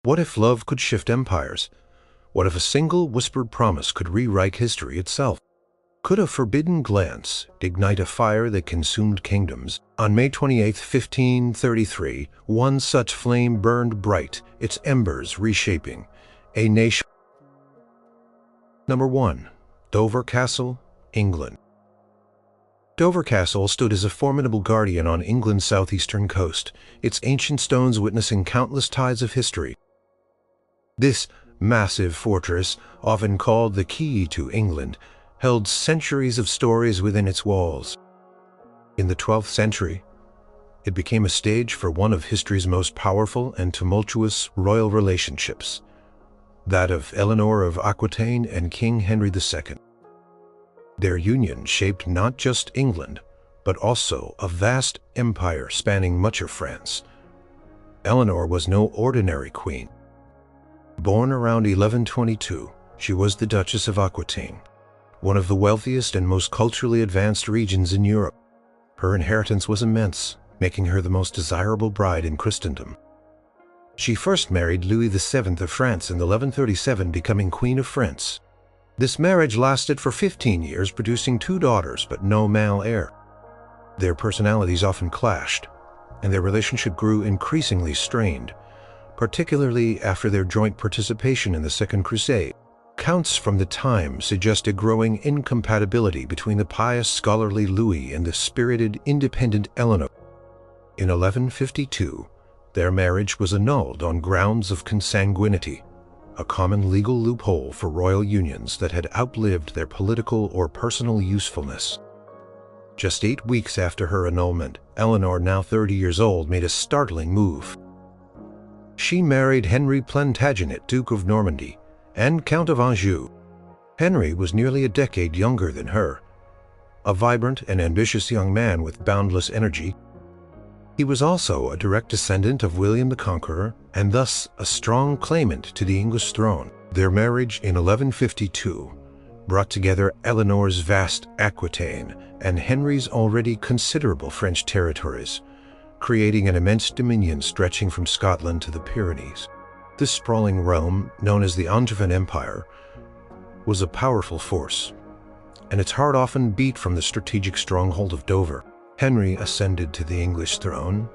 What if love could shift empires? What if a single whispered promise could rewrite history itself? Could a forbidden glance ignite a fire that consumed kingdoms? On May 28, 1533, one such flame burned bright, its embers reshaping a nation. Number 1. Dover Castle, England. Dover Castle stood as a formidable guardian on England's southeastern coast, its ancient stones witnessing countless tides of history. This massive fortress, often called the key to England, held centuries of stories within its walls. In the 12th century, it became a stage for one of history's most powerful and tumultuous royal relationships, that of Eleanor of Aquitaine and King Henry II. Their union shaped not just England, but also a vast empire spanning much of France. Eleanor was no ordinary queen. Born around 1122, she was the Duchess of Aquitaine, one of the wealthiest and most culturally advanced regions in Europe. Her inheritance was immense, making her the most desirable bride in Christendom. She first married Louis VII of France in 1137, becoming Queen of France. This marriage lasted for 15 years, producing 2 daughters but no male heir. Their personalities often clashed, and their relationship grew increasingly strained, particularly after their joint participation in the Second Crusade. Accounts from the time suggest a growing incompatibility between the pious, scholarly Louis and the spirited, independent Eleanor. In 1152, their marriage was annulled on grounds of consanguinity, a common legal loophole for royal unions that had outlived their political or personal usefulness. Just 8 weeks after her annulment, Eleanor, now 30 years old, made a startling move. She married Henry Plantagenet, Duke of Normandy and Count of Anjou. Henry was nearly a decade younger than her, a vibrant and ambitious young man with boundless energy. He was also a direct descendant of William the Conqueror and thus a strong claimant to the English throne. Their marriage in 1152 brought together Eleanor's vast Aquitaine and Henry's already considerable French territories, creating an immense dominion stretching from Scotland to the Pyrenees. This sprawling realm, known as the Angevin Empire, was a powerful force, and its heart often beat from the strategic stronghold of Dover. Henry ascended to the English throne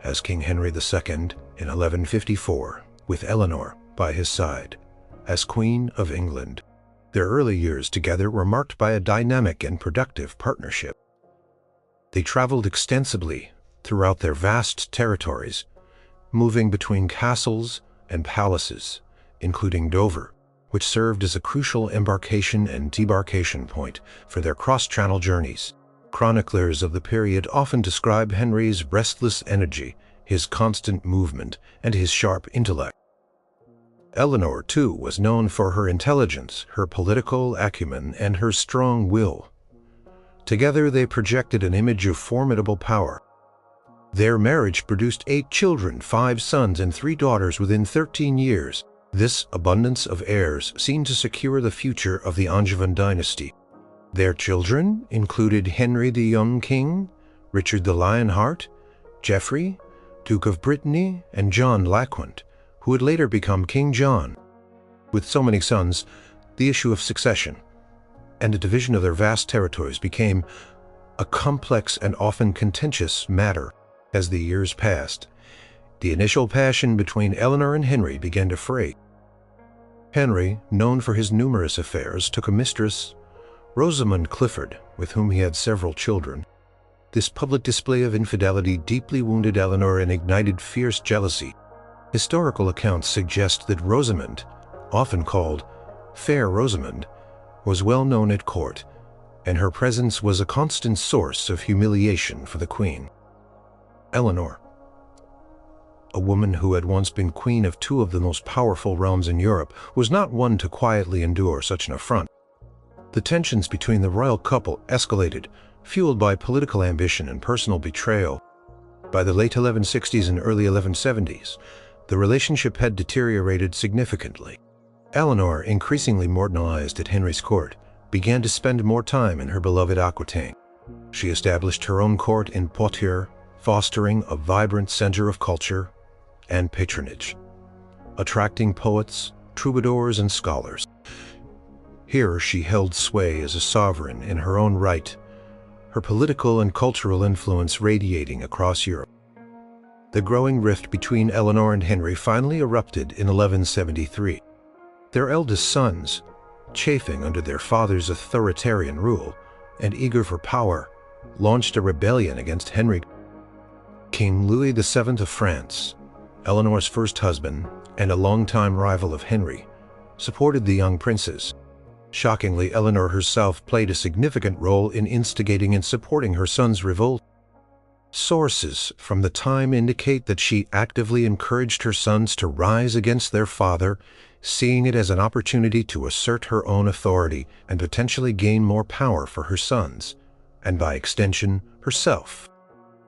as King Henry II in 1154, with Eleanor by his side as Queen of England. Their early years together were marked by a dynamic and productive partnership. They traveled extensively throughout their vast territories, moving between castles and palaces, including Dover, which served as a crucial embarkation and debarkation point for their cross-channel journeys. Chroniclers of the period often describe Henry's restless energy, his constant movement, and his sharp intellect. Eleanor, too, was known for her intelligence, her political acumen, and her strong will. Together they projected an image of formidable power. Their marriage produced 8 children, 5 sons and 3 daughters within 13 years. This abundance of heirs seemed to secure the future of the Angevin dynasty. Their children included Henry the Young King, Richard the Lionheart, Geoffrey, Duke of Brittany, and John Laquant, who would later become King John. With so many sons, the issue of succession and the division of their vast territories became a complex and often contentious matter. As the years passed, the initial passion between Eleanor and Henry began to fray. Henry, known for his numerous affairs, took a mistress, Rosamund Clifford, with whom he had several children. This public display of infidelity deeply wounded Eleanor and ignited fierce jealousy. Historical accounts suggest that Rosamund, often called Fair Rosamund, was well known at court, and her presence was a constant source of humiliation for the queen. Eleanor, a woman who had once been queen of 2 of the most powerful realms in Europe, was not one to quietly endure such an affront. The tensions between the royal couple escalated, fueled by political ambition and personal betrayal. By the late 1160s and early 1170s, the relationship had deteriorated significantly. Eleanor, increasingly marginalized at Henry's court, began to spend more time in her beloved Aquitaine. She established her own court in Poitiers, fostering a vibrant center of culture and patronage. attracting poets, troubadours, and scholars. Here she held sway as a sovereign in her own right, her political and cultural influence radiating across Europe. The growing rift between Eleanor and Henry finally erupted in 1173. Their eldest sons, chafing under their father's authoritarian rule and eager for power, launched a rebellion against Henry. King Louis VII of France, Eleanor's first husband and a longtime rival of Henry, supported the young princes. Shockingly, Eleanor herself played a significant role in instigating and supporting her son's revolt. Sources from the time indicate that she actively encouraged her sons to rise against their father, seeing it as an opportunity to assert her own authority and potentially gain more power for her sons, and by extension, herself.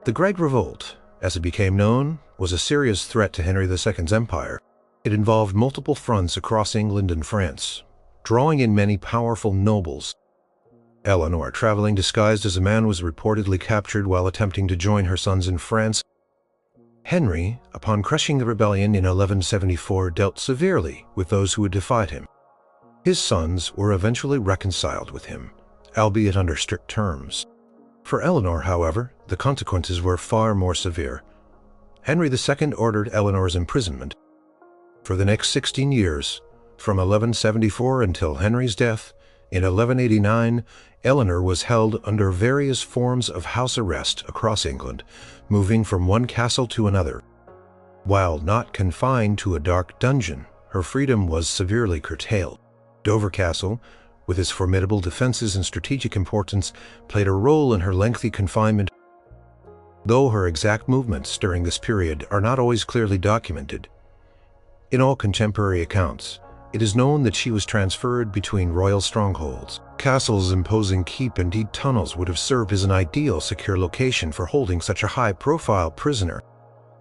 The Great Revolt, as it became known, was a serious threat to Henry II's empire. It involved multiple fronts across England and France, drawing in many powerful nobles. Eleanor, traveling disguised as a man, was reportedly captured while attempting to join her sons in France. Henry, upon crushing the rebellion in 1174, dealt severely with those who had defied him. His sons were eventually reconciled with him, albeit under strict terms. For Eleanor, however, the consequences were far more severe. Henry II ordered Eleanor's imprisonment. For the next 16 years, from 1174 until Henry's death, in 1189, Eleanor was held under various forms of house arrest across England, moving from one castle to another. While not confined to a dark dungeon, her freedom was severely curtailed. Dover Castle, with its formidable defenses and strategic importance, played a role in her lengthy confinement. Though her exact movements during this period are not always clearly documented, in all contemporary accounts, it is known that she was transferred between royal strongholds. Castle's imposing keep and deep tunnels would have served as an ideal secure location for holding such a high-profile prisoner.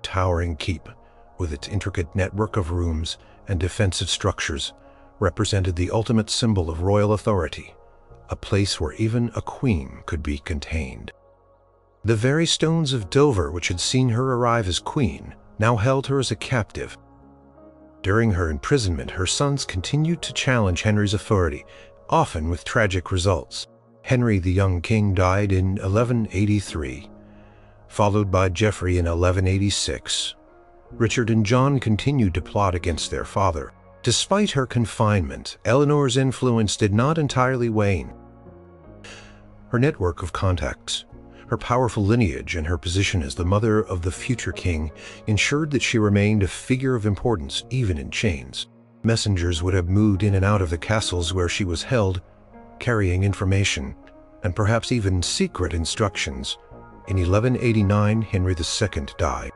Towering keep, with its intricate network of rooms and defensive structures, represented the ultimate symbol of royal authority, a place where even a queen could be contained. The very stones of Dover which had seen her arrive as queen now held her as a captive. During her imprisonment, her sons continued to challenge Henry's authority, often with tragic results. Henry the young king died in 1183, followed by Geoffrey in 1186. Richard and John continued to plot against their father. Despite her confinement, Eleanor's influence did not entirely wane. Her network of contacts, her powerful lineage, and her position as the mother of the future king ensured that she remained a figure of importance even in chains. Messengers would have moved in and out of the castles where she was held, carrying information and perhaps even secret instructions. In 1189, Henry II died.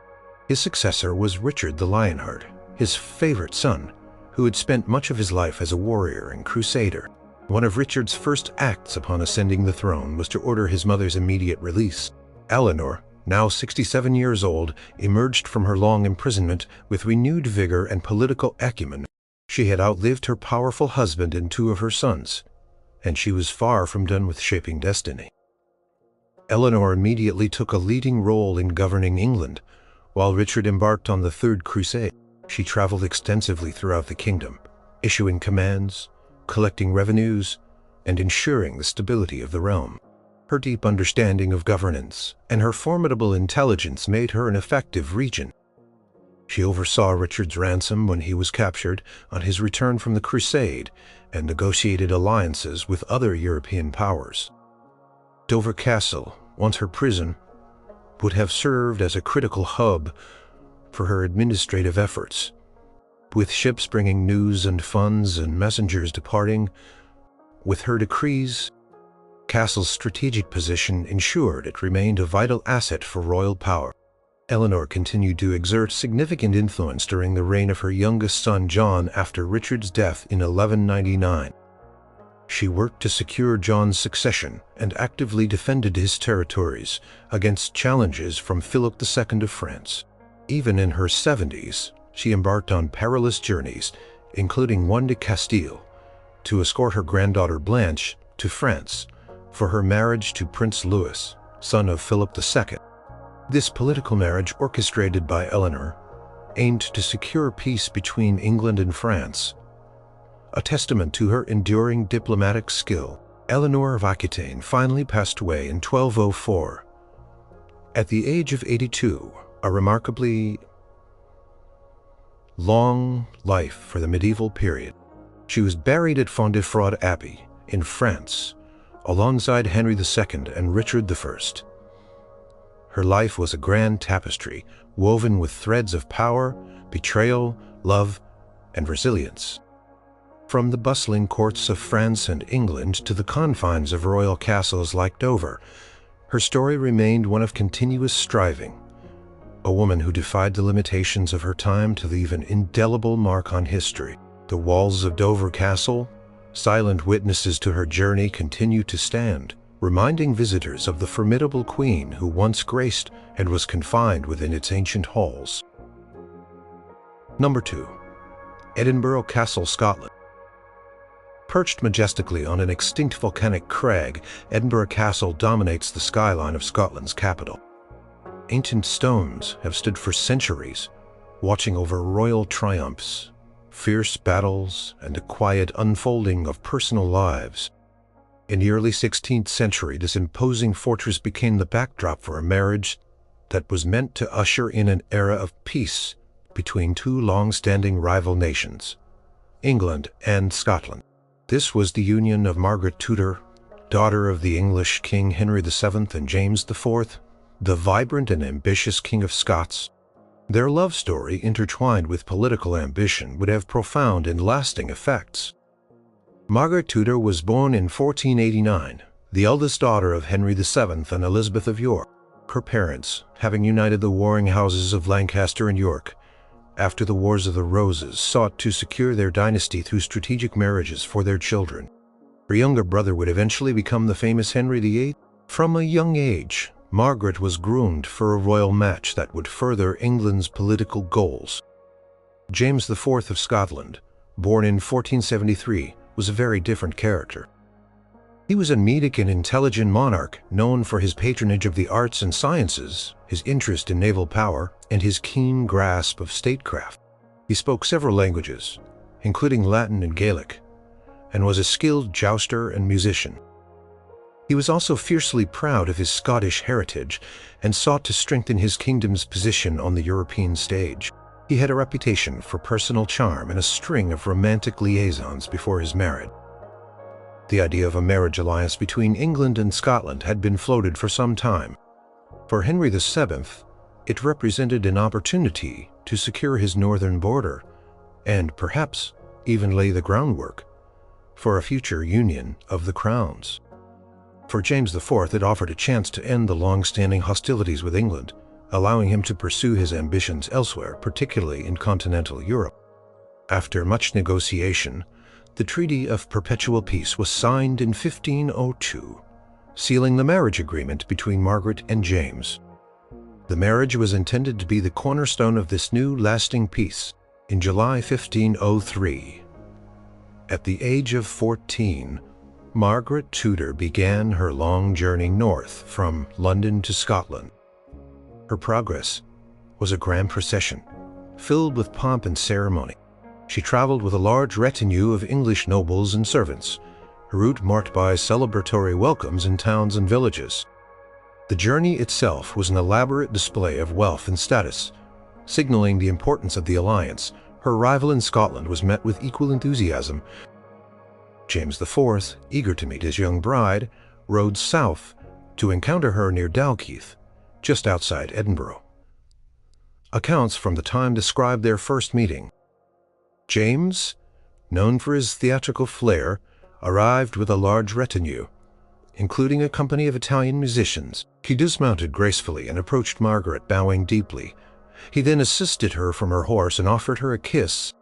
His successor was Richard the Lionheart, his favorite son, who had spent much of his life as a warrior and crusader. One of Richard's first acts upon ascending the throne was to order his mother's immediate release. Eleanor, now 67 years old, emerged from her long imprisonment with renewed vigor and political acumen. She had outlived her powerful husband and two of her sons, and she was far from done with shaping destiny. Eleanor immediately took a leading role in governing England, while Richard embarked on the Third Crusade. She traveled extensively throughout the kingdom, issuing commands, collecting revenues, and ensuring the stability of the realm. Her deep understanding of governance and her formidable intelligence made her an effective regent. She oversaw Richard's ransom when he was captured on his return from the crusade and negotiated alliances with other European powers. Dover Castle, once her prison, would have served as a critical hub for her administrative efforts, with ships bringing news and funds and messengers departing. With her decrees, Castle's strategic position ensured it remained a vital asset for royal power. Eleanor continued to exert significant influence during the reign of her youngest son John after Richard's death in 1199. She worked to secure John's succession and actively defended his territories against challenges from Philip II of France. Even in her 70s, she embarked on perilous journeys, including one to Castile, to escort her granddaughter Blanche to France for her marriage to Prince Louis, son of Philip II. This political marriage, orchestrated by Eleanor, aimed to secure peace between England and France. A testament to her enduring diplomatic skill, Eleanor of Aquitaine finally passed away in 1204. At the age of 82, a remarkably long life for the medieval period. She was buried at Fontfroid Abbey in France, alongside Henry II and Richard I. Her life was a grand tapestry woven with threads of power, betrayal, love, and resilience. From the bustling courts of France and England to the confines of royal castles like Dover, her story remained one of continuous striving. A woman who defied the limitations of her time to leave an indelible mark on history. The walls of Dover Castle, silent witnesses to her journey, continue to stand, reminding visitors of the formidable queen who once graced and was confined within its ancient halls. Number 2. Edinburgh Castle, Scotland. Perched majestically on an extinct volcanic crag, Edinburgh Castle dominates the skyline of Scotland's capital. Ancient stones have stood for centuries, watching over royal triumphs, fierce battles, and a quiet unfolding of personal lives. In the early 16th century, this imposing fortress became the backdrop for a marriage that was meant to usher in an era of peace between two long-standing rival nations, England and Scotland. This was the union of Margaret Tudor, daughter of the English King Henry VII and James IV, the vibrant and ambitious King of Scots. Their love story, intertwined with political ambition, would have profound and lasting effects. Margaret Tudor was born in 1489, the eldest daughter of Henry VII and Elizabeth of York. Her parents, having united the warring houses of Lancaster and York, after the Wars of the Roses, sought to secure their dynasty through strategic marriages for their children. Her younger brother would eventually become the famous Henry VIII. From a young age, Margaret was groomed for a royal match that would further England's political goals. James IV of Scotland, born in 1473, was a very different character. He was a Medic and intelligent monarch known for his patronage of the arts and sciences, his interest in naval power, and his keen grasp of statecraft. He spoke several languages, including Latin and Gaelic, and was a skilled jouster and musician. He was also fiercely proud of his Scottish heritage and sought to strengthen his kingdom's position on the European stage. He had a reputation for personal charm and a string of romantic liaisons before his marriage. The idea of a marriage alliance between England and Scotland had been floated for some time. For Henry VII, it represented an opportunity to secure his northern border and perhaps even lay the groundwork for a future union of the crowns. For James IV, it offered a chance to end the long-standing hostilities with England, allowing him to pursue his ambitions elsewhere, particularly in continental Europe. After much negotiation, the Treaty of Perpetual Peace was signed in 1502, sealing the marriage agreement between Margaret and James. The marriage was intended to be the cornerstone of this new lasting peace. In July 1503, at the age of 14, Margaret Tudor began her long journey north from London to Scotland. Her progress was a grand procession, filled with pomp and ceremony. She traveled with a large retinue of English nobles and servants, a route marked by celebratory welcomes in towns and villages. The journey itself was an elaborate display of wealth and status, signaling the importance of the alliance. Her arrival in Scotland was met with equal enthusiasm. James IV, eager to meet his young bride, rode south to encounter her near Dalkeith, just outside Edinburgh. Accounts from the time describe their first meeting. James, known for his theatrical flair, arrived with a large retinue, including a company of Italian musicians. He dismounted gracefully and approached Margaret, bowing deeply. He then assisted her from her horse and offered her a kiss.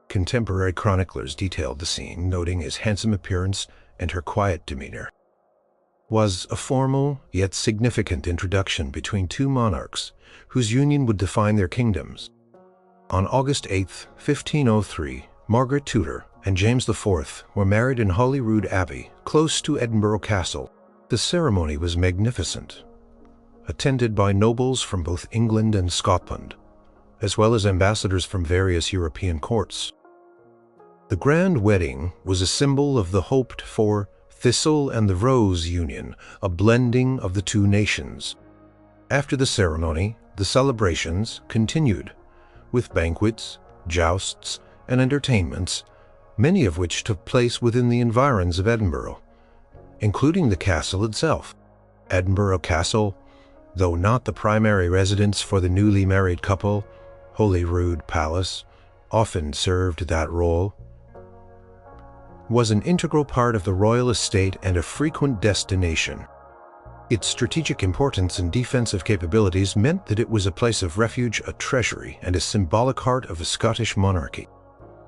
Contemporary chroniclers detailed the scene, noting his handsome appearance and her quiet demeanor. Was a formal yet significant introduction between two monarchs whose union would define their kingdoms. On August 8, 1503, Margaret Tudor and James IV were married in Holyrood Abbey, close to Edinburgh Castle. The ceremony was magnificent, attended by nobles from both England and Scotland, as well as ambassadors from various European courts. The grand wedding was a symbol of the hoped-for thistle and the rose union, a blending of the two nations. After the ceremony, the celebrations continued, with banquets, jousts, and entertainments, many of which took place within the environs of Edinburgh, including the castle itself. Edinburgh Castle, though not the primary residence for the newly married couple, Holyrood Palace often served that role, was an integral part of the royal estate and a frequent destination. Its strategic importance and defensive capabilities meant that it was a place of refuge, a treasury, and a symbolic heart of the Scottish monarchy.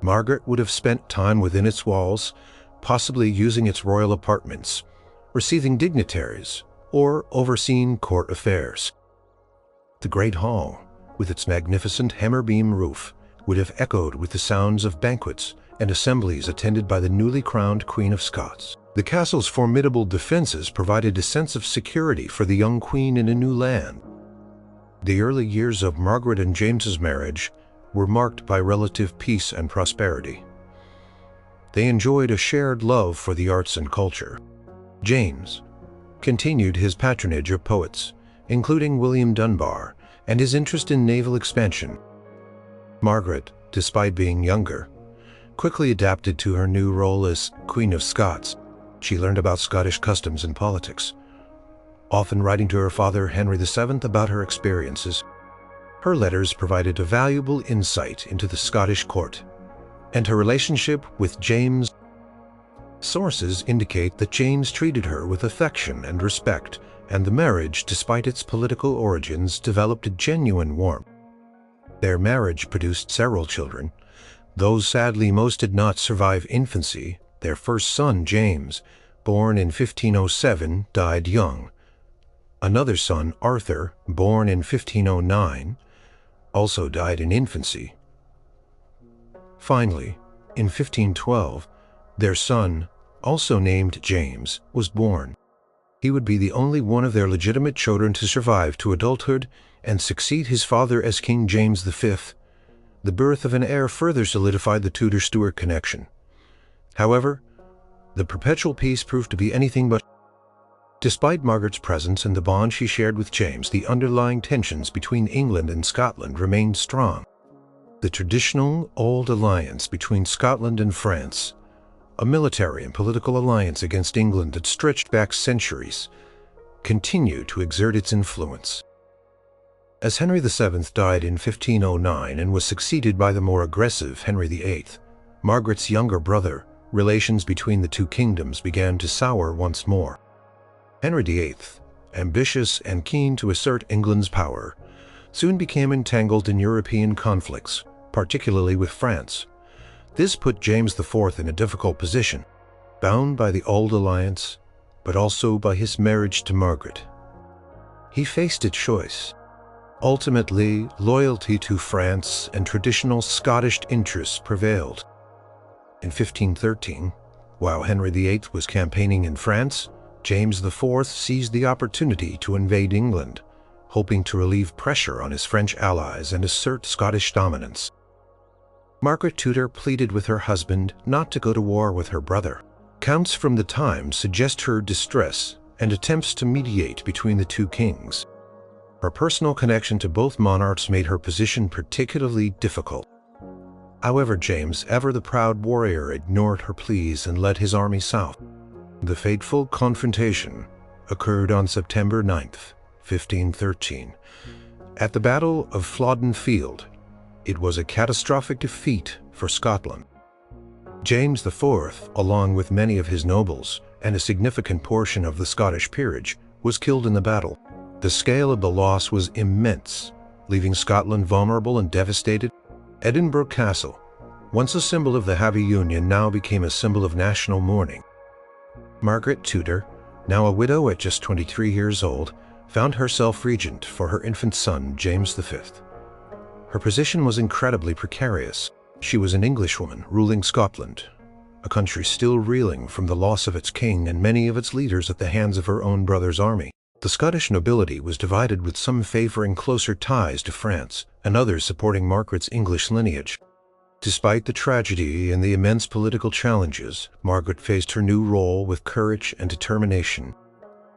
Margaret would have spent time within its walls, possibly using its royal apartments, receiving dignitaries, or overseeing court affairs. The Great Hall, with its magnificent hammer-beam roof, would have echoed with the sounds of banquets and assemblies attended by the newly crowned Queen of Scots. The castle's formidable defenses provided a sense of security for the young queen in a new land. The early years of Margaret and James's marriage were marked by relative peace and prosperity. They enjoyed a shared love for the arts and culture. James continued his patronage of poets, including William Dunbar, and his interest in naval expansion. Margaret, despite being younger, quickly adapted to her new role as Queen of Scots. She learned about Scottish customs and politics, often writing to her father, Henry VII, about her experiences. Her letters provided a valuable insight into the Scottish court and her relationship with James. Sources indicate that James treated her with affection and respect, and the marriage, despite its political origins, developed a genuine warmth. Their marriage produced several children, though sadly most did not survive infancy. Their first son, James, born in 1507, died young. Another son, Arthur, born in 1509, also died in infancy. Finally, in 1512, their son, also named James, was born. He would be the only one of their legitimate children to survive to adulthood and succeed his father as King James V. The birth of an heir further solidified the Tudor-Stuart connection. However, the perpetual peace proved to be anything but. Despite Margaret's presence and the bond she shared with James, the underlying tensions between England and Scotland remained strong. The traditional old alliance between Scotland and France, a military and political alliance against England that stretched back centuries, continued to exert its influence. As Henry VII died in 1509 and was succeeded by the more aggressive Henry VIII, Margaret's younger brother, relations between the two kingdoms began to sour once more. Henry VIII, ambitious and keen to assert England's power, soon became entangled in European conflicts, particularly with France. This put James IV in a difficult position, bound by the old alliance, but also by his marriage to Margaret. He faced a choice. Ultimately, loyalty to France and traditional Scottish interests prevailed. In 1513, while Henry VIII was campaigning in France, James IV seized the opportunity to invade England, hoping to relieve pressure on his French allies and assert Scottish dominance. Margaret Tudor pleaded with her husband not to go to war with her brother. Accounts from the time suggest her distress and attempts to mediate between the two kings. Her personal connection to both monarchs made her position particularly difficult. However, James, ever the proud warrior, ignored her pleas and led his army south. The fateful confrontation occurred on September 9, 1513, at the Battle of Flodden Field. It was a catastrophic defeat for Scotland. James IV, along with many of his nobles and a significant portion of the Scottish peerage, was killed in the battle. The scale of the loss was immense, leaving Scotland vulnerable and devastated. Edinburgh Castle, once a symbol of the Happy Union, now became a symbol of national mourning. Margaret Tudor, now a widow at just 23 years old, found herself regent for her infant son, James V. Her position was incredibly precarious. She was an Englishwoman ruling Scotland, a country still reeling from the loss of its king and many of its leaders at the hands of her own brother's army. The Scottish nobility was divided, with some favoring closer ties to France and others supporting Margaret's English lineage. Despite the tragedy and the immense political challenges, Margaret faced her new role with courage and determination.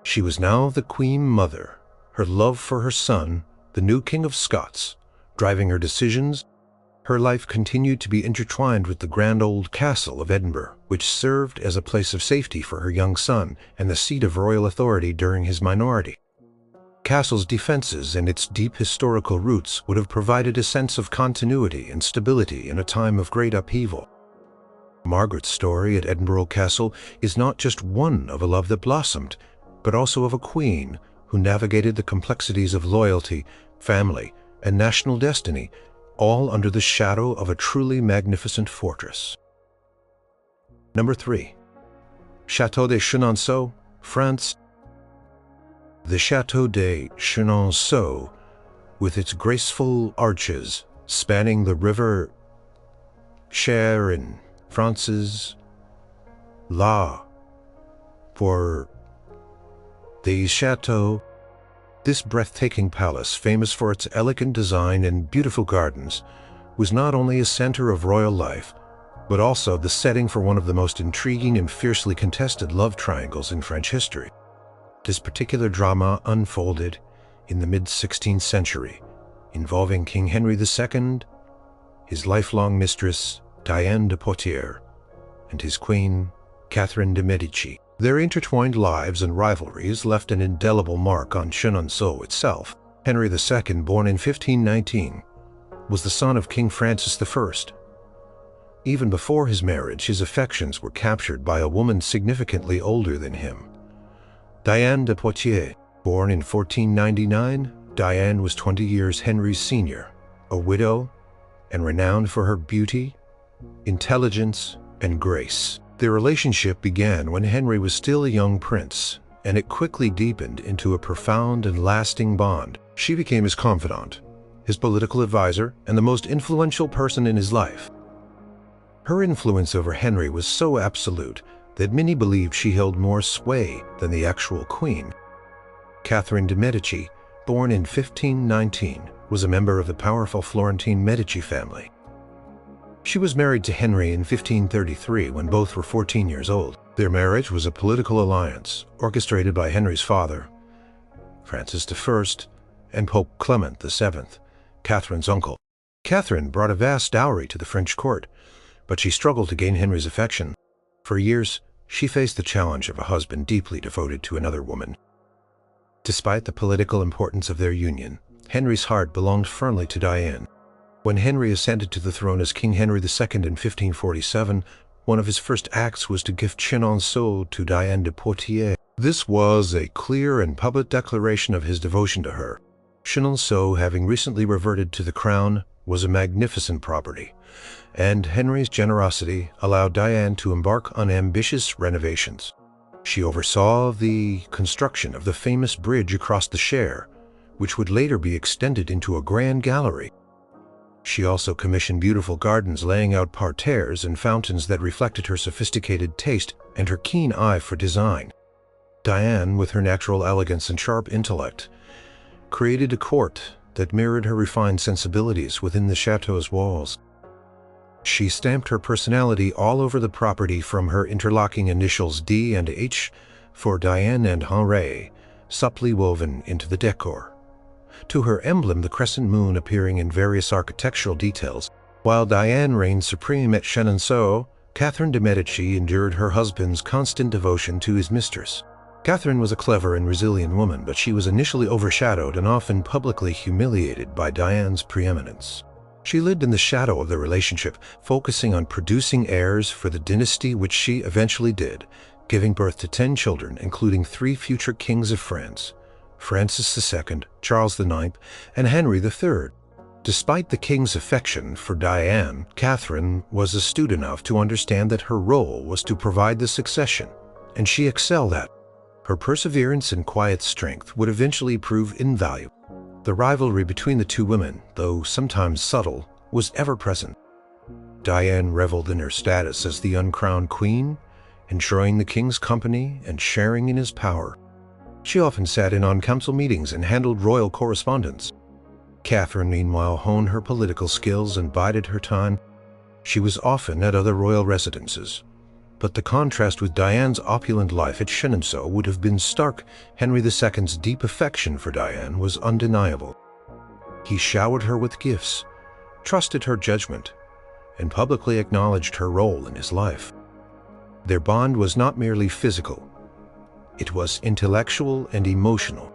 She was now the Queen Mother, her love for her son, the new King of Scots, driving her decisions. Her life continued to be intertwined with the grand old castle of Edinburgh, which served as a place of safety for her young son and the seat of royal authority during his minority. Castle's defenses and its deep historical roots would have provided a sense of continuity and stability in a time of great upheaval. Margaret's story at Edinburgh Castle is not just one of a love that blossomed, but also of a queen who navigated the complexities of loyalty, family, and national destiny, all under the shadow of a truly magnificent fortress. Number 3. Château de Chenonceau, France. The Château de Chenonceau, with its graceful arches spanning the river Cher in France's La for the Château. This breathtaking palace, famous for its elegant design and beautiful gardens, was not only a center of royal life, but also the setting for one of the most intriguing and fiercely contested love triangles in French history. This particular drama unfolded in the mid-16th century, involving King Henry II, his lifelong mistress, Diane de Poitiers, and his queen, Catherine de' Medici. Their intertwined lives and rivalries left an indelible mark on Chenonceau itself. Henry II, born in 1519, was the son of King Francis I. Even before his marriage, his affections were captured by a woman significantly older than him. Diane de Poitiers, born in 1499, Diane was 20 years Henry's senior, a widow, and renowned for her beauty, intelligence, and grace. Their relationship began when Henry was still a young prince, and it quickly deepened into a profound and lasting bond. She became his confidant, his political advisor, and the most influential person in his life. Her influence over Henry was so absolute that many believed she held more sway than the actual queen. Catherine de' Medici, born in 1519, was a member of the powerful Florentine Medici family. She was married to Henry in 1533 when both were 14 years old. Their marriage was a political alliance orchestrated by Henry's father, Francis I, and Pope Clement VII, Catherine's uncle. Catherine brought a vast dowry to the French court, but she struggled to gain Henry's affection. For years, she faced the challenge of a husband deeply devoted to another woman. Despite the political importance of their union, Henry's heart belonged firmly to Diane. When Henry ascended to the throne as King Henry II in 1547, one of his first acts was to gift Chenonceau to Diane de Poitiers. This was a clear and public declaration of his devotion to her. Chenonceau, having recently reverted to the crown, was a magnificent property, and Henry's generosity allowed Diane to embark on ambitious renovations. She oversaw the construction of the famous bridge across the Cher, which would later be extended into a grand gallery. She also commissioned beautiful gardens, laying out parterres and fountains that reflected her sophisticated taste and her keen eye for design. Diane, with her natural elegance and sharp intellect, created a court that mirrored her refined sensibilities within the chateau's walls. She stamped her personality all over the property, from her interlocking initials D and H for Diane and Henri, subtly woven into the decor, to her emblem, the crescent moon, appearing in various architectural details. While Diane reigned supreme at Chenonceau, Catherine de' Medici endured her husband's constant devotion to his mistress. Catherine was a clever and resilient woman, but she was initially overshadowed and often publicly humiliated by Diane's preeminence. She lived in the shadow of the relationship, focusing on producing heirs for the dynasty, which she eventually did, giving birth to 10 children, including 3 future kings of France: Francis II, Charles IX, and Henry III. Despite the king's affection for Diane, Catherine was astute enough to understand that her role was to provide the succession, and she excelled at it. Her perseverance and quiet strength would eventually prove invaluable. The rivalry between the two women, though sometimes subtle, was ever present. Diane reveled in her status as the uncrowned queen, enjoying the king's company and sharing in his power. She often sat in on council meetings and handled royal correspondence. Catherine, meanwhile, honed her political skills and bided her time. She was often at other royal residences, but the contrast with Diane's opulent life at Chenonceau would have been stark. Henry II's deep affection for Diane was undeniable. He showered her with gifts, trusted her judgment, and publicly acknowledged her role in his life. Their bond was not merely physical, it was intellectual and emotional.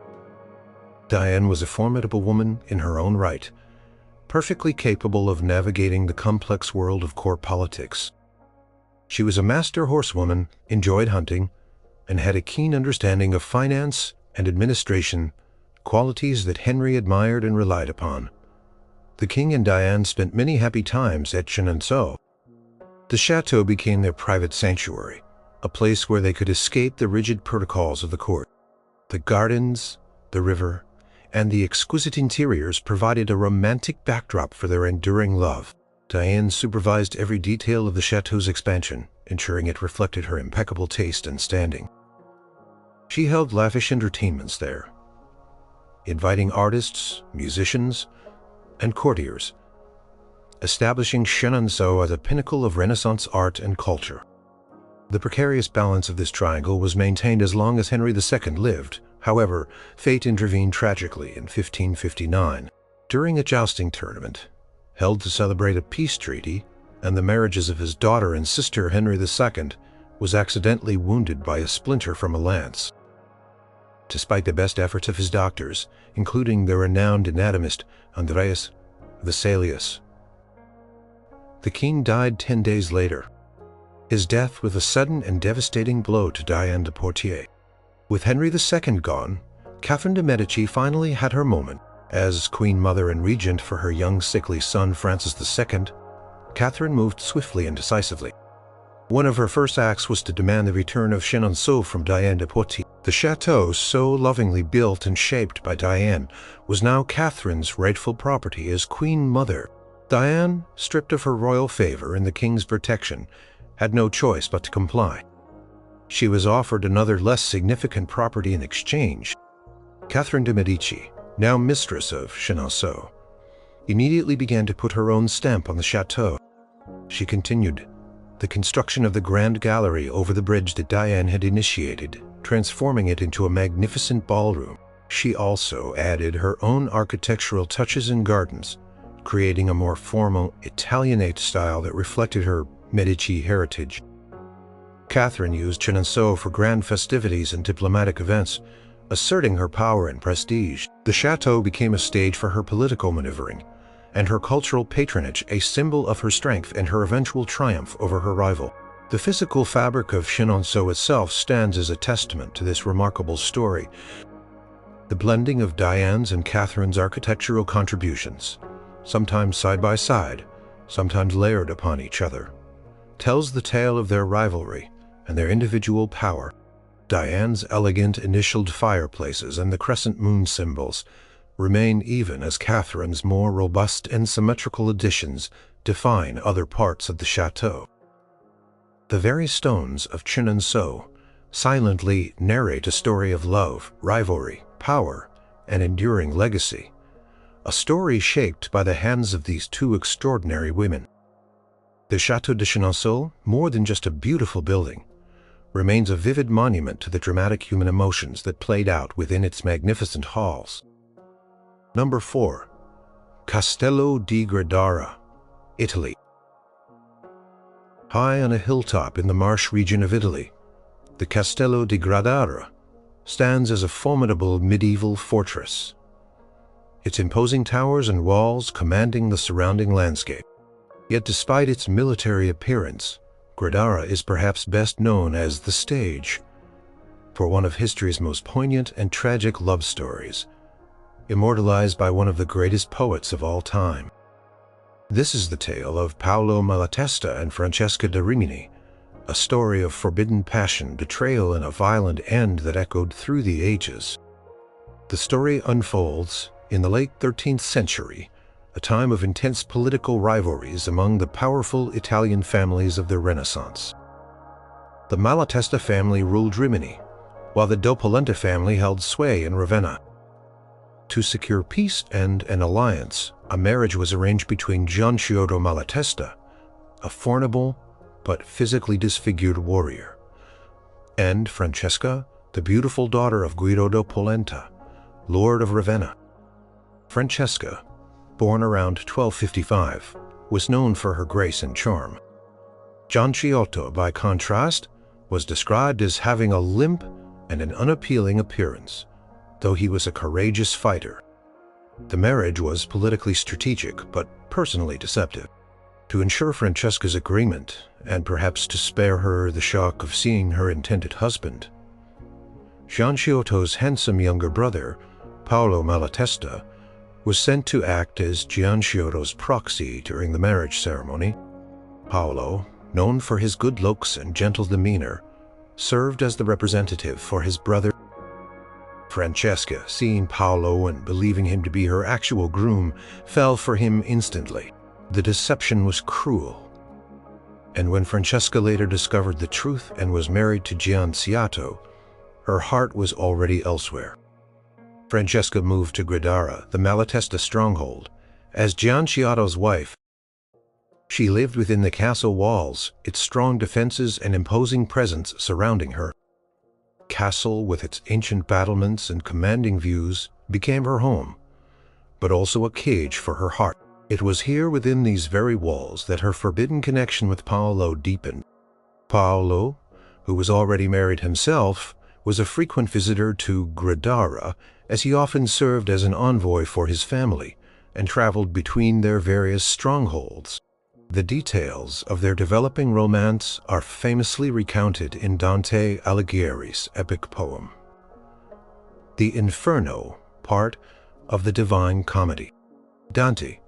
Diane was a formidable woman in her own right, perfectly capable of navigating the complex world of court politics. She was a master horsewoman, enjoyed hunting, and had a keen understanding of finance and administration, qualities that Henry admired and relied upon. The king and Diane spent many happy times at Chenonceau. The chateau became their private sanctuary, a place where they could escape the rigid protocols of the court. The gardens, the river, and the exquisite interiors provided a romantic backdrop for their enduring love. Diane supervised every detail of the chateau's expansion, ensuring it reflected her impeccable taste and standing. She held lavish entertainments there, inviting artists, musicians, and courtiers, establishing Chenonceau as a pinnacle of Renaissance art and culture. The precarious balance of this triangle was maintained as long as Henry II lived. However, fate intervened tragically in 1559, during a jousting tournament held to celebrate a peace treaty, and the marriages of his daughter and sister. Henry II was accidentally wounded by a splinter from a lance. Despite the best efforts of his doctors, including the renowned anatomist Andreas Vesalius, the king died 10 days later. His death was a sudden and devastating blow to Diane de Poitiers. With Henry II gone, Catherine de' Medici finally had her moment. As Queen Mother and Regent for her young sickly son Francis II, Catherine moved swiftly and decisively. One of her first acts was to demand the return of Chenonceau from Diane de Poitiers. The chateau, so lovingly built and shaped by Diane, was now Catherine's rightful property as Queen Mother. Diane, stripped of her royal favor and the king's protection, had no choice but to comply. She was offered another less significant property in exchange. Catherine de' Medici, now mistress of Chenonceau, immediately began to put her own stamp on the chateau. She continued the construction of the grand gallery over the bridge that Diane had initiated, transforming it into a magnificent ballroom. She also added her own architectural touches and gardens, creating a more formal Italianate style that reflected her Medici heritage. Catherine used Chenonceau for grand festivities and diplomatic events, asserting her power and prestige. The chateau became a stage for her political maneuvering, and her cultural patronage a symbol of her strength and her eventual triumph over her rival. The physical fabric of Chenonceau itself stands as a testament to this remarkable story. The blending of Diane's and Catherine's architectural contributions, sometimes side by side, sometimes layered upon each other, tells the tale of their rivalry and their individual power. Diane's elegant initialed fireplaces and the crescent moon symbols remain even as Catherine's more robust and symmetrical additions define other parts of the chateau. The very stones of Chenonceau silently narrate a story of love, rivalry, power, and enduring legacy, a story shaped by the hands of these two extraordinary women. The Château de Chenonceau, more than just a beautiful building, remains a vivid monument to the dramatic human emotions that played out within its magnificent halls. Number 4. Castello di Gradara, Italy. High on a hilltop in the marsh region of Italy, the Castello di Gradara stands as a formidable medieval fortress, its imposing towers and walls commanding the surrounding landscape. Yet despite its military appearance, Gradara is perhaps best known as the stage for one of history's most poignant and tragic love stories, immortalized by one of the greatest poets of all time. This is the tale of Paolo Malatesta and Francesca da Rimini, a story of forbidden passion, betrayal, and a violent end that echoed through the ages. The story unfolds in the late 13th century, a time of intense political rivalries among the powerful Italian families of the Renaissance. The Malatesta family ruled Rimini, while the da Polenta family held sway in Ravenna. To secure peace and an alliance, a marriage was arranged between Gianciotto Malatesta, a formidable but physically disfigured warrior, and Francesca, the beautiful daughter of Guido da Polenta, Lord of Ravenna. Francesca, born around 1255, was known for her grace and charm. Gianciotto, by contrast, was described as having a limp and an unappealing appearance, though he was a courageous fighter. The marriage was politically strategic, but personally deceptive. To ensure Francesca's agreement, and perhaps to spare her the shock of seeing her intended husband, Gianciotto's handsome younger brother, Paolo Malatesta, was sent to act as Gianciotto's proxy during the marriage ceremony. Paolo, known for his good looks and gentle demeanor, served as the representative for his brother. Francesca, seeing Paolo and believing him to be her actual groom, fell for him instantly. The deception was cruel. And when Francesca later discovered the truth and was married to Gianciotto, her heart was already elsewhere. Francesca moved to Gridara, the Malatesta stronghold, as Gianciotto's wife. She lived within the castle walls, its strong defenses and imposing presence surrounding her. Castle, with its ancient battlements and commanding views, became her home, but also a cage for her heart. It was here within these very walls that her forbidden connection with Paolo deepened. Paolo, who was already married himself, was a frequent visitor to Gridara, as he often served as an envoy for his family and traveled between their various strongholds. The details of their developing romance are famously recounted in Dante Alighieri's epic poem, The Inferno, part of the Divine Comedy. Dante,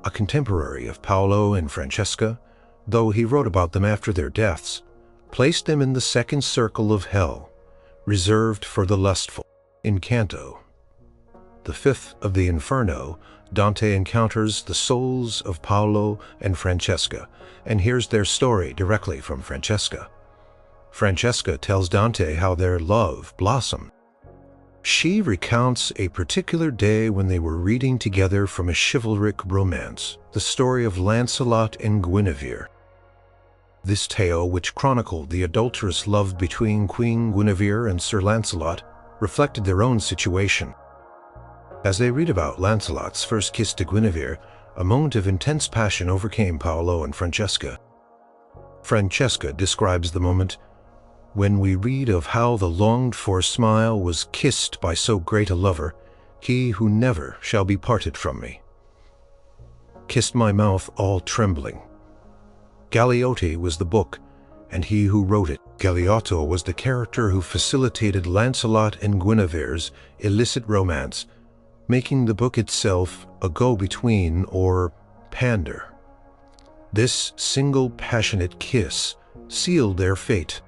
a contemporary of Paolo and Francesca, though he wrote about them after their deaths, placed them in the second circle of hell, reserved for the lustful. In Canto, the fifth of the Inferno, Dante encounters the souls of Paolo and Francesca and hears their story directly from Francesca. Francesca tells Dante how their love blossomed. She recounts a particular day when they were reading together from a chivalric romance, the story of Lancelot and Guinevere. This tale, which chronicled the adulterous love between Queen Guinevere and Sir Lancelot, reflected their own situation. As they read about Lancelot's first kiss to Guinevere, a moment of intense passion overcame Paolo and Francesca. Francesca describes the moment when we read of how the longed-for smile was kissed by so great a lover, he who never shall be parted from me. Kissed my mouth all trembling. Galeotti was the book, and he who wrote it. Galeotto was the character who facilitated Lancelot and Guinevere's illicit romance, making the book itself a go-between or pander. This single passionate kiss sealed their fate.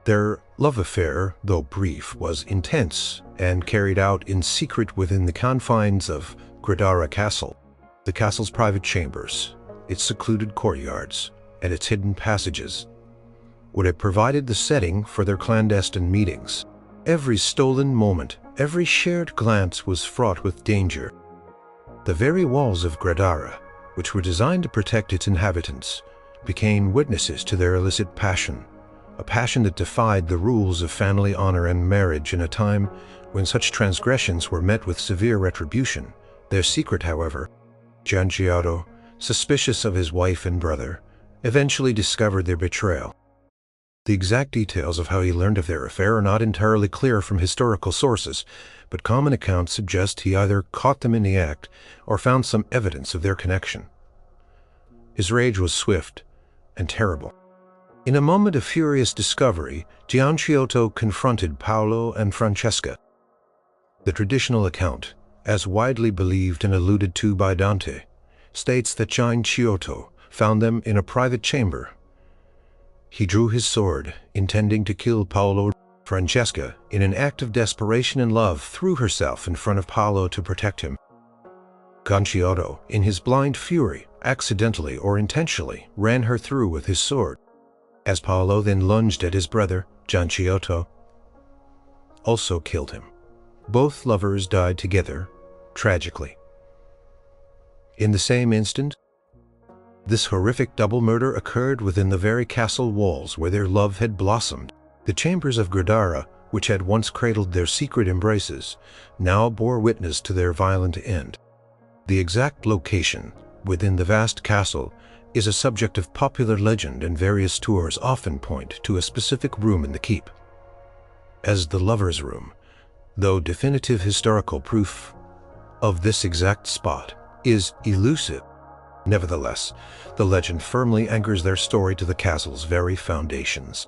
Their love affair, though brief, was intense and carried out in secret within the confines of Gridara Castle, the castle's private chambers, its secluded courtyards, and its hidden passages would have provided the setting for their clandestine meetings. Every stolen moment, every shared glance was fraught with danger. The very walls of Gridara, which were designed to protect its inhabitants, became witnesses to their illicit passion, a passion that defied the rules of family honor and marriage in a time when such transgressions were met with severe retribution. Their secret, however, Gianciotto, suspicious of his wife and brother, eventually discovered their betrayal. The exact details of how he learned of their affair are not entirely clear from historical sources, but common accounts suggest he either caught them in the act or found some evidence of their connection. His rage was swift and terrible. In a moment of furious discovery, Gianciotto confronted Paolo and Francesca. The traditional account, as widely believed and alluded to by Dante, states that Gianciotto found them in a private chamber. He drew his sword, intending to kill Paolo. Francesca, in an act of desperation and love, threw herself in front of Paolo to protect him. Gianciotto, in his blind fury, accidentally or intentionally, ran her through with his sword. As Paolo then lunged at his brother, Gianciotto, also killed him. Both lovers died together, tragically. In the same instant, this horrific double murder occurred within the very castle walls where their love had blossomed. The chambers of Guadara, which had once cradled their secret embraces, now bore witness to their violent end. The exact location within the vast castle is a subject of popular legend, and various tours often point to a specific room in the keep as the Lovers' Room, though definitive historical proof of this exact spot is elusive. Nevertheless, the legend firmly anchors their story to the castle's very foundations.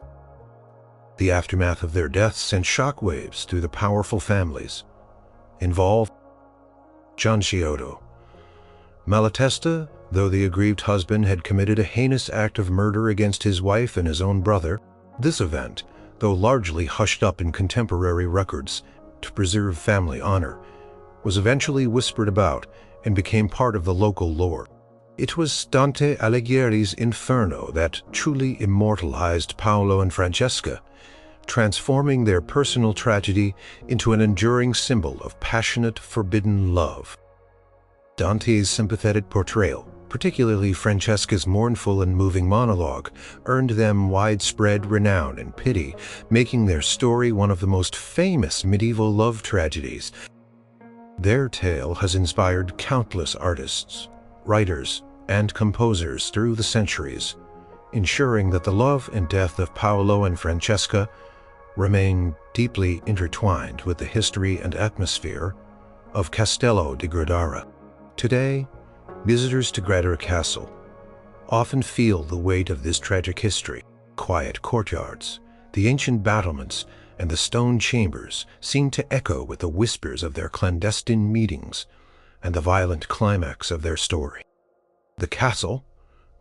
The aftermath of their deaths sent shockwaves through the powerful families involved. Gianciotto. Malatesta, though the aggrieved husband had committed a heinous act of murder against his wife and his own brother, this event, though largely hushed up in contemporary records to preserve family honor, was eventually whispered about and became part of the local lore. It was Dante Alighieri's Inferno that truly immortalized Paolo and Francesca, transforming their personal tragedy into an enduring symbol of passionate, forbidden love. Dante's sympathetic portrayal, particularly Francesca's mournful and moving monologue, earned them widespread renown and pity, making their story one of the most famous medieval love tragedies. Their tale has inspired countless artists, writers, and composers through the centuries, ensuring that the love and death of Paolo and Francesca remain deeply intertwined with the history and atmosphere of Castello di Guadara. Today, visitors to Guadara Castle often feel the weight of this tragic history. Quiet courtyards, the ancient battlements, and the stone chambers seem to echo with the whispers of their clandestine meetings and the violent climax of their story. The castle,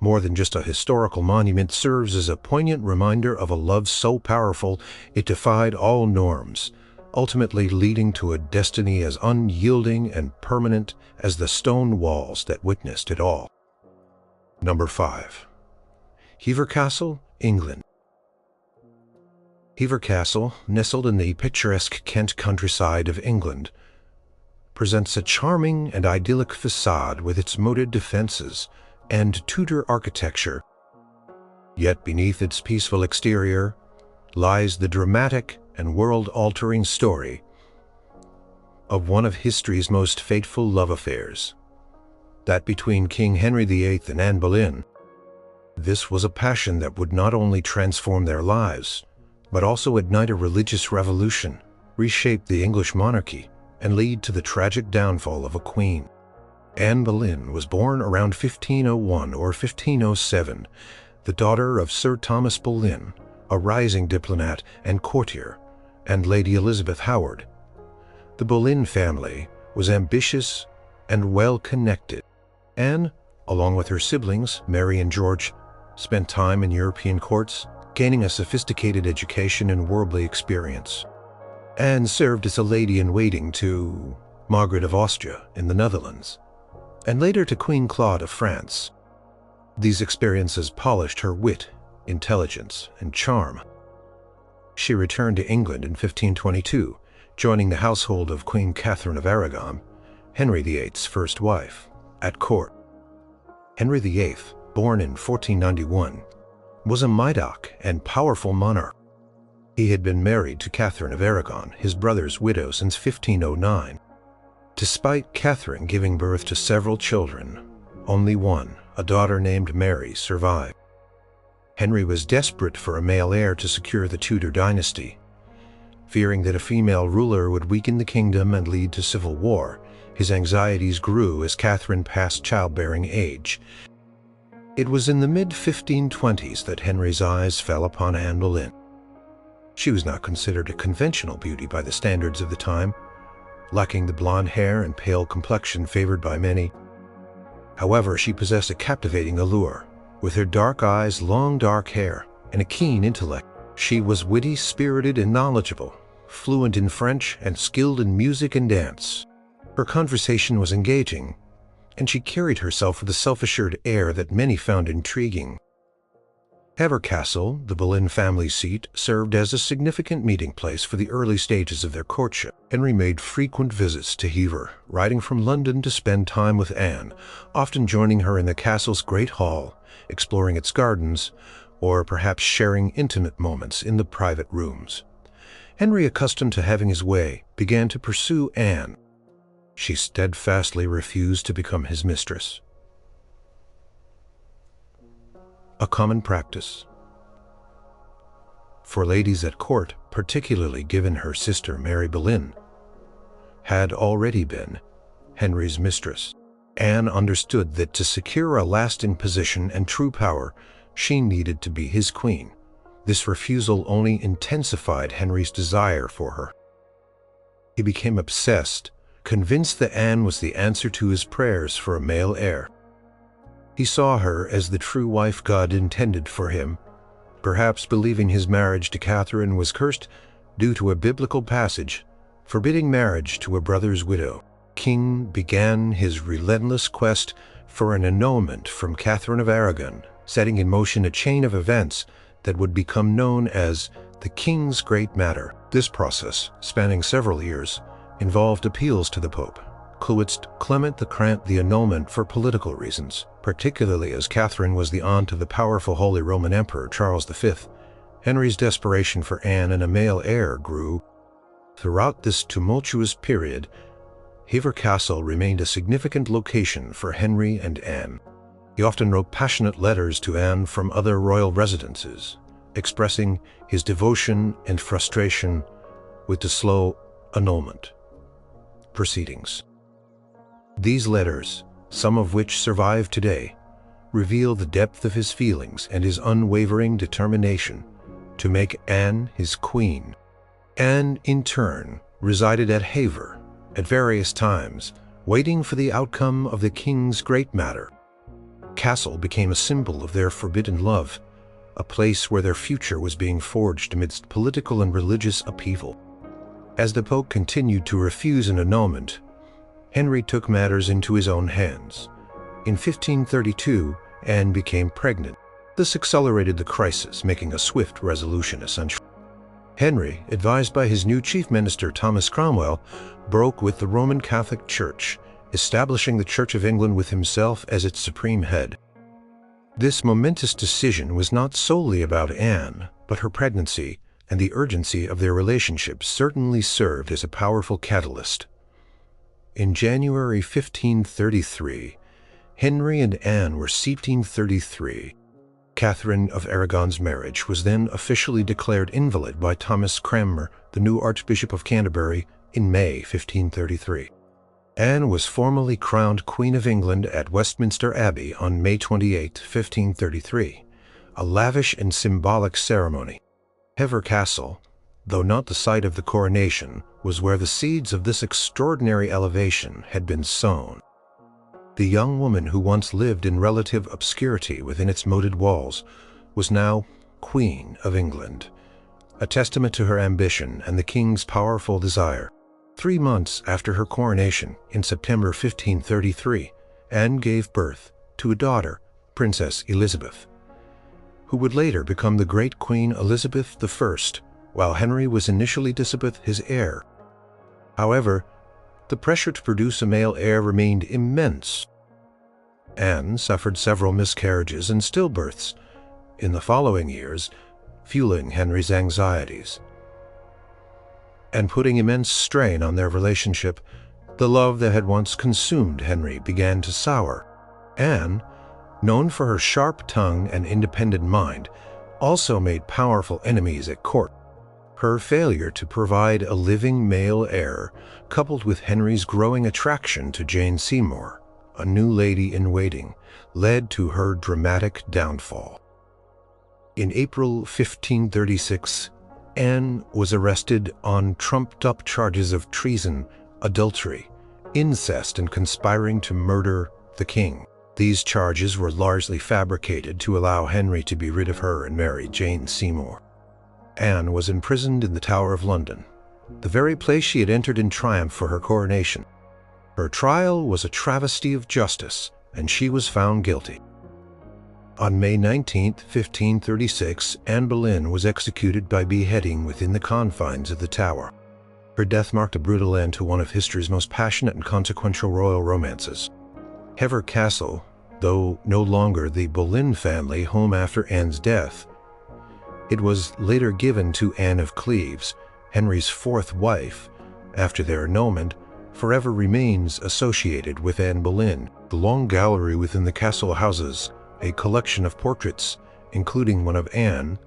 more than just a historical monument, serves as a poignant reminder of a love so powerful it defied all norms, ultimately leading to a destiny as unyielding and permanent as the stone walls that witnessed it all. Number 5. Hever Castle, England. Hever Castle, nestled in the picturesque Kent countryside of England, presents a charming and idyllic facade with its moated defenses and Tudor architecture. Yet beneath its peaceful exterior lies the dramatic and world-altering story of one of history's most fateful love affairs, that between King Henry VIII and Anne Boleyn. This was a passion that would not only transform their lives, but also ignite a religious revolution, reshape the English monarchy, and lead to the tragic downfall of a queen. Anne Boleyn was born around 1501 or 1507, the daughter of Sir Thomas Boleyn, a rising diplomat and courtier, and Lady Elizabeth Howard. The Boleyn family was ambitious and well-connected. Anne, along with her siblings, Mary and George, spent time in European courts, gaining a sophisticated education and worldly experience. Anne served as a lady-in-waiting to Margaret of Austria in the Netherlands, and later to Queen Claude of France. These experiences polished her wit, intelligence, and charm. She returned to England in 1522, joining the household of Queen Catherine of Aragon, Henry VIII's first wife, at court. Henry VIII, born in 1491, was a Maidoc and powerful monarch. He had been married to Catherine of Aragon, his brother's widow, since 1509. Despite Catherine giving birth to several children, only one, a daughter named Mary, survived. Henry was desperate for a male heir to secure the Tudor dynasty. Fearing that a female ruler would weaken the kingdom and lead to civil war, his anxieties grew as Catherine passed childbearing age. It was in the mid-1520s that Henry's eyes fell upon Anne Boleyn. She was not considered a conventional beauty by the standards of the time, lacking the blonde hair and pale complexion favored by many. However, she possessed a captivating allure. With her dark eyes, long dark hair, and a keen intellect, she was witty, spirited, and knowledgeable, fluent in French, and skilled in music and dance. Her conversation was engaging, and she carried herself with a self-assured air that many found intriguing. Hever Castle, the Boleyn family seat, served as a significant meeting place for the early stages of their courtship. Henry made frequent visits to Hever, riding from London to spend time with Anne, often joining her in the castle's great hall, exploring its gardens, or perhaps sharing intimate moments in the private rooms. Henry, accustomed to having his way, began to pursue Anne. She steadfastly refused to become his mistress. A common practice for ladies at court, particularly given her sister Mary Boleyn, had already been Henry's mistress. Anne understood that to secure a lasting position and true power, she needed to be his queen. This refusal only intensified Henry's desire for her. He became obsessed, convinced that Anne was the answer to his prayers for a male heir. He saw her as the true wife God intended for him, perhaps believing his marriage to Catherine was cursed due to a biblical passage forbidding marriage to a brother's widow. King began his relentless quest for an annulment from Catherine of Aragon, setting in motion a chain of events that would become known as the King's Great Matter. This process, spanning several years, involved appeals to the Pope, coaxed Clement to grant the annulment for political reasons, particularly as Catherine was the aunt of the powerful Holy Roman Emperor Charles V. Henry's desperation for Anne and a male heir grew. Throughout this tumultuous period, Hever Castle remained a significant location for Henry and Anne. He often wrote passionate letters to Anne from other royal residences, expressing his devotion and frustration with the slow annulment proceedings. These letters, some of which survive today, reveal the depth of his feelings and his unwavering determination to make Anne his queen. Anne, in turn, resided at Hever at various times, waiting for the outcome of the King's Great Matter. Castle became a symbol of their forbidden love, a place where their future was being forged amidst political and religious upheaval. As the Pope continued to refuse an annulment, Henry took matters into his own hands. In 1532, Anne became pregnant. This accelerated the crisis, making a swift resolution essential. Henry, advised by his new chief minister Thomas Cromwell, broke with the Roman Catholic Church, establishing the Church of England with himself as its supreme head. This momentous decision was not solely about Anne, but her pregnancy and the urgency of their relationship certainly served as a powerful catalyst. In January 1533, Henry and Anne were 1733. Catherine of Aragon's marriage was then officially declared invalid by Thomas Cranmer, the new Archbishop of Canterbury, in May 1533. Anne was formally crowned Queen of England at Westminster Abbey on May 28, 1533, a lavish and symbolic ceremony. Hever Castle, though not the site of the coronation, was where the seeds of this extraordinary elevation had been sown. The young woman who once lived in relative obscurity within its moated walls was now Queen of England, a testament to her ambition and the king's powerful desire. 3 months after her coronation, in September 1533, Anne gave birth to a daughter, Princess Elizabeth, who would later become the great Queen Elizabeth I, while Henry was initially Elizabeth, his heir. However, the pressure to produce a male heir remained immense. Anne suffered several miscarriages and stillbirths in the following years, fueling Henry's anxieties and putting immense strain on their relationship. The love that had once consumed Henry began to sour. Anne, known for her sharp tongue and independent mind, also made powerful enemies at court. Her failure to provide a living male heir, coupled with Henry's growing attraction to Jane Seymour, a new lady-in-waiting, led to her dramatic downfall. In April 1536, Anne was arrested on trumped-up charges of treason, adultery, incest, and conspiring to murder the king. These charges were largely fabricated to allow Henry to be rid of her and marry Jane Seymour. Anne was imprisoned in the Tower of London, the very place she had entered in triumph for her coronation. Her trial was a travesty of justice, and she was found guilty. On May 19, 1536, Anne Boleyn was executed by beheading within the confines of the Tower. Her death marked a brutal end to one of history's most passionate and consequential royal romances. Hever Castle, though no longer the Boleyn family home after Anne's death, it was later given to Anne of Cleves, Henry's fourth wife, after their annulment, forever remains associated with Anne Boleyn. The long gallery within the castle houses a collection of portraits, including one of Anne,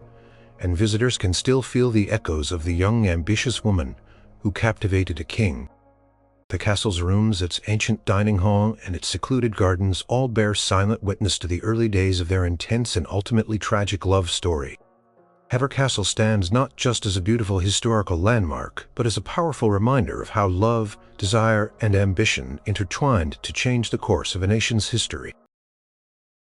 and visitors can still feel the echoes of the young, ambitious woman who captivated a king. The castle's rooms, its ancient dining hall, and its secluded gardens all bear silent witness to the early days of their intense and ultimately tragic love story. Hever Castle stands not just as a beautiful historical landmark, but as a powerful reminder of how love, desire, and ambition intertwined to change the course of a nation's history.